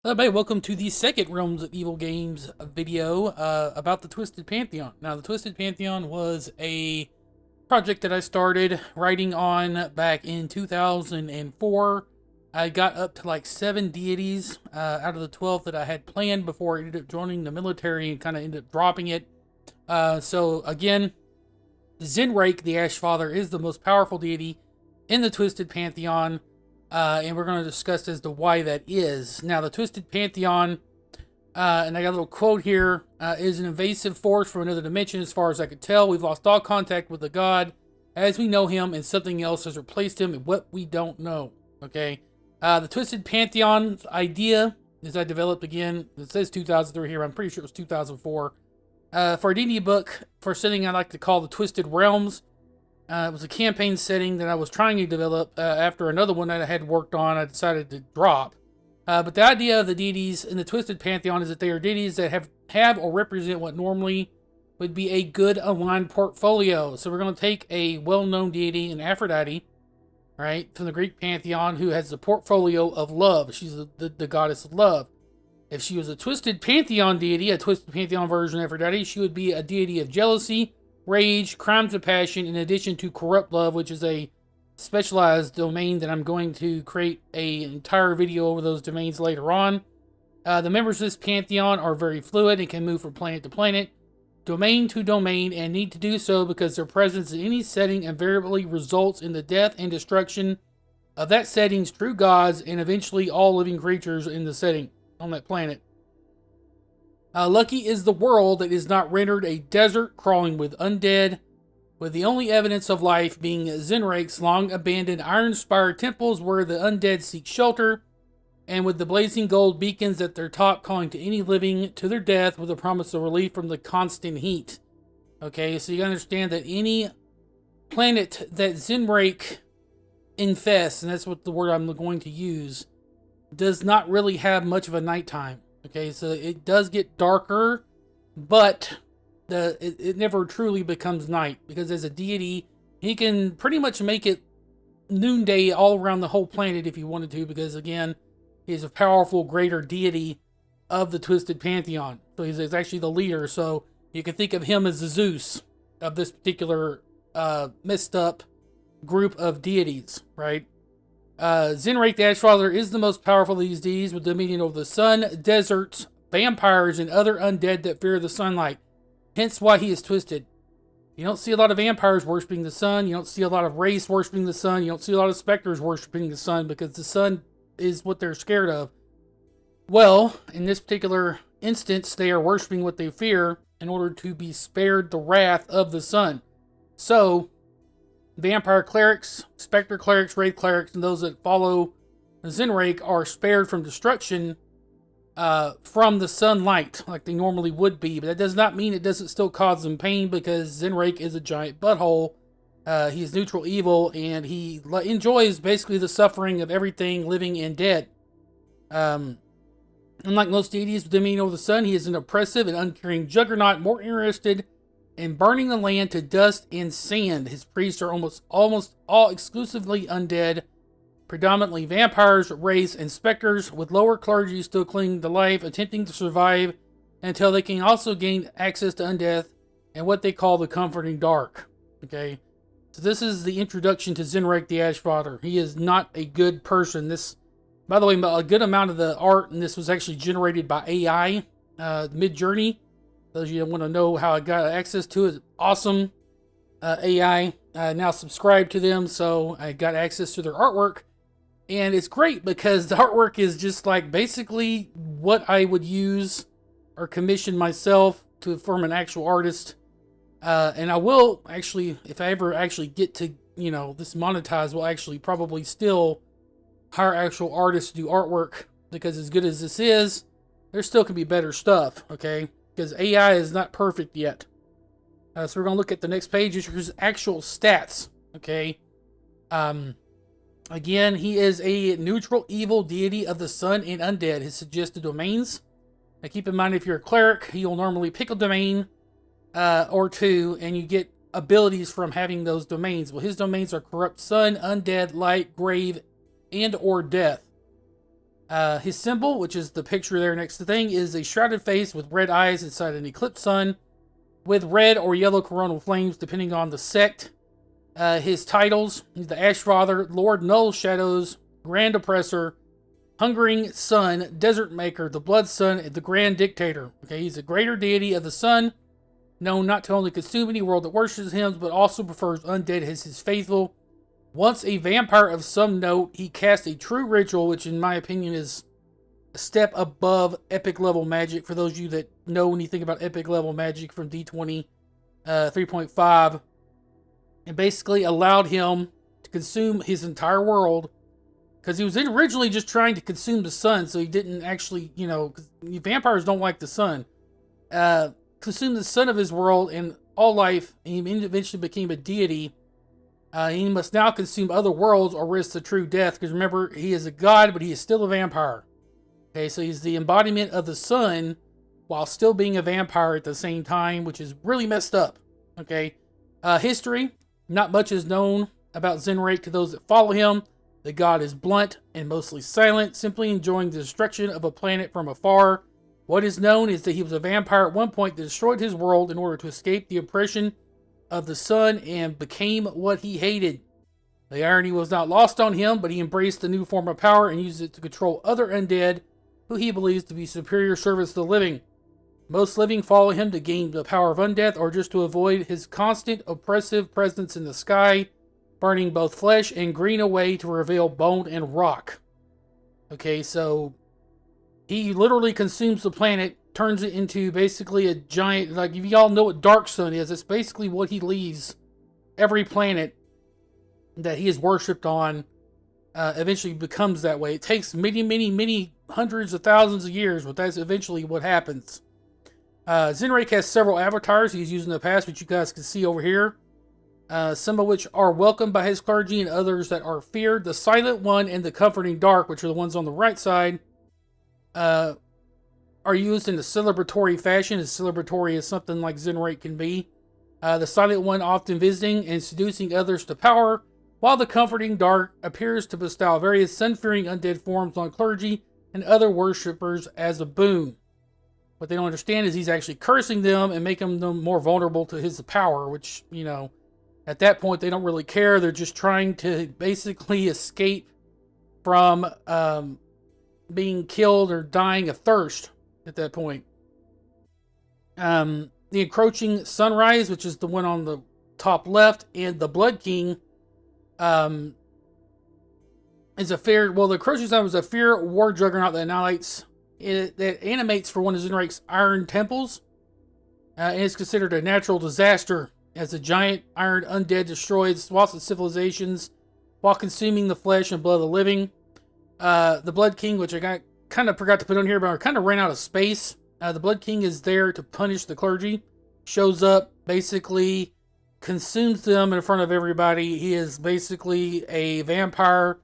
Everybody, welcome to the second Realms of Evil Games video about the Twisted Pantheon. Now, the Twisted Pantheon was a project that I started writing on back in 2004. I got up to like 7 deities out of the 12 that I had planned before I ended up joining the military and kind of ended up dropping it. So again, Zinraak the Ashfather is the most powerful deity in the Twisted Pantheon. And we're going to discuss as to why that is. Now, the Twisted Pantheon, and I got a little quote here, is an invasive force from another dimension as far as I could tell. We've lost all contact with the god as we know him, and something else has replaced him in what we don't know. Okay? The Twisted Pantheon's idea, as I developed again, it says 2003 here, I'm pretty sure it was 2004, for a D&D book, for something I like to call the Twisted Realms. It was a campaign setting that I was trying to develop after another one that I had worked on. I decided to drop. But the idea of the deities in the Twisted Pantheon is that they are deities that have or represent what normally would be a good aligned portfolio. So we're going to take a well-known deity, an Aphrodite, right, from the Greek Pantheon, who has the portfolio of love. She's the goddess of love. If she was a Twisted Pantheon deity, a Twisted Pantheon version of Aphrodite, she would be a deity of jealousy, rage, crimes of passion, in addition to corrupt love, which is a specialized domain that I'm going to create an entire video over those domains later on. The members of this pantheon are very fluid and can move from planet to planet, domain to domain, and need to do so because their presence in any setting invariably results in the death and destruction of that setting's true gods and eventually all living creatures in the setting on that planet. Lucky is the world that is not rendered a desert crawling with undead, with the only evidence of life being Zinraak's long-abandoned iron-spired temples where the undead seek shelter, and with the blazing gold beacons at their top calling to any living to their death with a promise of relief from the constant heat. Okay, so you understand that any planet that Zinraak infests, and that's what the word I'm going to use, does not really have much of a nighttime. Okay, so it does get darker, but it never truly becomes night, because as a deity, he can pretty much make it noonday all around the whole planet if he wanted to, because again, he's a powerful, greater deity of the Twisted Pantheon. So he's actually the leader, so you can think of him as the Zeus of this particular messed up group of deities, right? Zinraak the Ashfather is the most powerful of these deities, with dominion over the sun, deserts, vampires, and other undead that fear the sunlight. Hence why he is twisted. You don't see a lot of vampires worshipping the sun. You don't see a lot of race worshipping the sun. You don't see a lot of specters worshipping the sun because the sun is what they're scared of. Well, in this particular instance, they are worshipping what they fear in order to be spared the wrath of the sun. So, vampire clerics, specter clerics, wraith clerics, and those that follow Zinraak are spared from destruction from the sunlight like they normally would be. But that does not mean it doesn't still cause them pain, because Zinraak is a giant butthole. He is neutral evil, and he enjoys basically the suffering of everything living and dead. Unlike most deities with dominion over the sun, he is an oppressive and uncaring juggernaut, more interested in burning the land to dust and sand. His priests are almost all exclusively undead, predominantly vampires, wraiths, and specters, with lower clergy still clinging to life, attempting to survive until they can also gain access to undeath and what they call the comforting dark. Okay, so this is the introduction to Zinraak the Ashfather. He is not a good person. This, by the way, a good amount of the art in this was actually generated by AI, Mid-Journey. Those of you that want to know how I got access to it, awesome AI. I now subscribe to them, so I got access to their artwork. And it's great because the artwork is just like basically what I would use or commission myself to form an actual artist. And I will actually, if I ever actually get to, this monetize, will actually probably still hire actual artists to do artwork, because as good as this is, there still can be better stuff, okay? Because AI is not perfect yet. So we're going to look at the next page, which is actual stats. Okay. Again, he is a neutral evil deity of the sun and undead. His suggested domains. Now keep in mind, if you're a cleric, you'll normally pick a domain or two, and you get abilities from having those domains. Well, his domains are corrupt sun, undead, light, grave, and or death. His symbol, which is the picture there next to the thing, is a shrouded face with red eyes inside an eclipsed sun with red or yellow coronal flames, depending on the sect. His titles: he's the Ashfather, Lord Null Shadows, Grand Oppressor, Hungering Sun, Desert Maker, the Blood Sun, and the Grand Dictator. Okay, he's a greater deity of the sun, known not to only consume any world that worships him, but also prefers undead as his faithful. Once a vampire of some note, he cast a true ritual, which in my opinion is a step above epic level magic. For those of you that know anything about epic level magic from D20 3.5, and basically allowed him to consume his entire world, because he was originally just trying to consume the sun, so he didn't actually, because vampires don't like the sun, consume the sun of his world and all life, and he eventually became a deity. He must now consume other worlds or risk the true death, because remember, he is a god, but he is still a vampire. Okay, so he's the embodiment of the sun while still being a vampire at the same time, which is really messed up. Okay, history: not much is known about Zinraak to those that follow him. The god is blunt and mostly silent, simply enjoying the destruction of a planet from afar. What is known is that he was a vampire at one point that destroyed his world in order to escape the oppression of the sun and became what he hated. The irony was not lost on him, but he embraced the new form of power and used it to control other undead who he believes to be superior servants to the living. Most living follow him to gain the power of undeath or just to avoid his constant oppressive presence in the sky, burning both flesh and green away to reveal bone and rock. Okay, so he literally consumes the planet, turns it into basically a giant, like if y'all know what Dark Sun is, it's basically what he leaves every planet that he is worshipped on eventually becomes that way. It takes many hundreds of thousands of years, but that's eventually what happens. Zinraak has several avatars he's used in the past, which you guys can see over here. Some of which are welcomed by his clergy and others that are feared. The Silent One and the Comforting Dark, which are the ones on the right side, are used in a celebratory fashion, as celebratory as something like Zinraak can be. The Silent One often visiting and seducing others to power, while the Comforting Dark appears to bestow various sun-fearing undead forms on clergy and other worshippers as a boon. What they don't understand is he's actually cursing them and making them more vulnerable to his power, which, at that point they don't really care. They're just trying to basically escape from being killed or dying of thirst at that point. The Encroaching Sunrise, which is the one on the top left, and the Blood King is a fair. Well, the Encroaching Sun was a fear war juggernaut that animates for one of Zinraak's iron temples, and is considered a natural disaster as a giant iron undead destroys lots of civilizations while consuming the flesh and blood of the living. The Blood King, which I kind of forgot to put on here, but I kind of ran out of space. The Blood King is there to punish the clergy. Shows up, basically consumes them in front of everybody. He is basically a vampire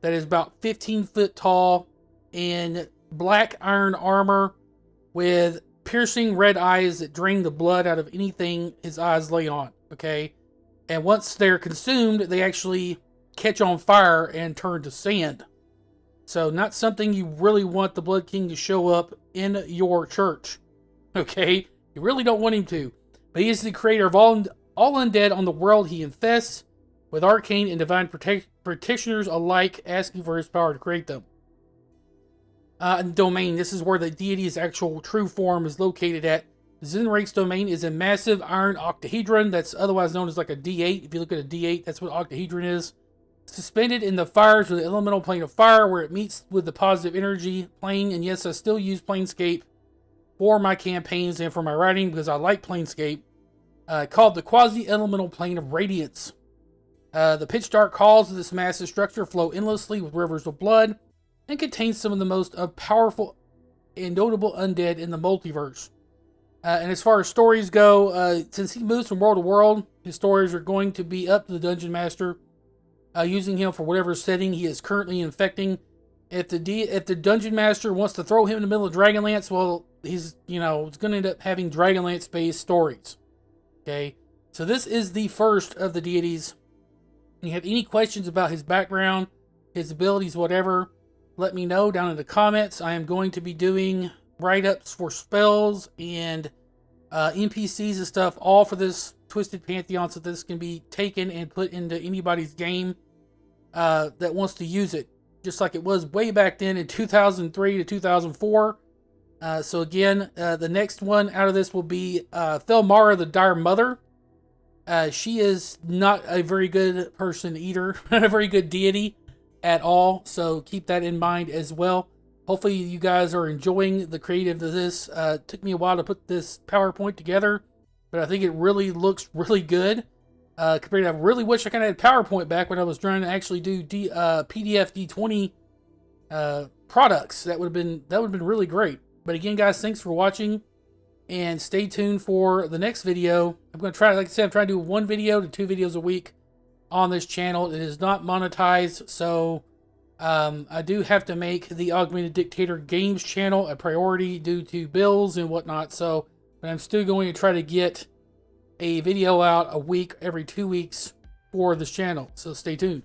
that is about 15 foot tall in black iron armor with piercing red eyes that drain the blood out of anything his eyes lay on. Okay, and once they're consumed, they actually catch on fire and turn to sand. So not something you really want the Blood King to show up in your church. Okay? You really don't want him to. But he is the creator of all undead on the world he infests, with arcane and divine practitioners alike asking for his power to create them. Domain. This is where the deity's actual true form is located at. Zinraak's domain is a massive iron octahedron that's otherwise known as like a D8. If you look at a D8, that's what octahedron is. Suspended in the fires with the elemental plane of fire, where it meets with the positive energy plane. And yes, I still use Planescape for my campaigns and for my writing because I like Planescape. Called the quasi-elemental plane of radiance. The pitch dark halls of this massive structure flow endlessly with rivers of blood and contains some of the most powerful and notable undead in the multiverse. And as far as stories go, since he moves from world to world, his stories are going to be up to the Dungeon Master, using him for whatever setting he is currently infecting. If the Dungeon Master wants to throw him in the middle of Dragonlance, well, he's going to end up having Dragonlance-based stories. Okay, so this is the first of the deities. If you have any questions about his background, his abilities, whatever, let me know down in the comments. I am going to be doing write-ups for spells and NPCs and stuff, all for this Twisted Pantheon, so this can be taken and put into anybody's game that wants to use it, just like it was way back then in 2003 to 2004. So again, the next one out of this will be Thelmara the Dire Mother. She is not a very good person either, not a very good deity at all, so keep that in mind as well. Hopefully you guys are enjoying the creative of this. It took me a while to put this PowerPoint together, but I think it really looks really good. Compared to, I really wish I kind of had PowerPoint back when I was trying to actually do PDF D20 products. That would have been really great. But again, guys, thanks for watching, and stay tuned for the next video. I'm going to try, like I said, I'm trying to do 1 video to 2 videos a week on this channel. It is not monetized, so I do have to make the Augmented Dictator Games channel a priority due to bills and whatnot. So, but I'm still going to try to get a video out a week every 2 weeks for this channel. So stay tuned.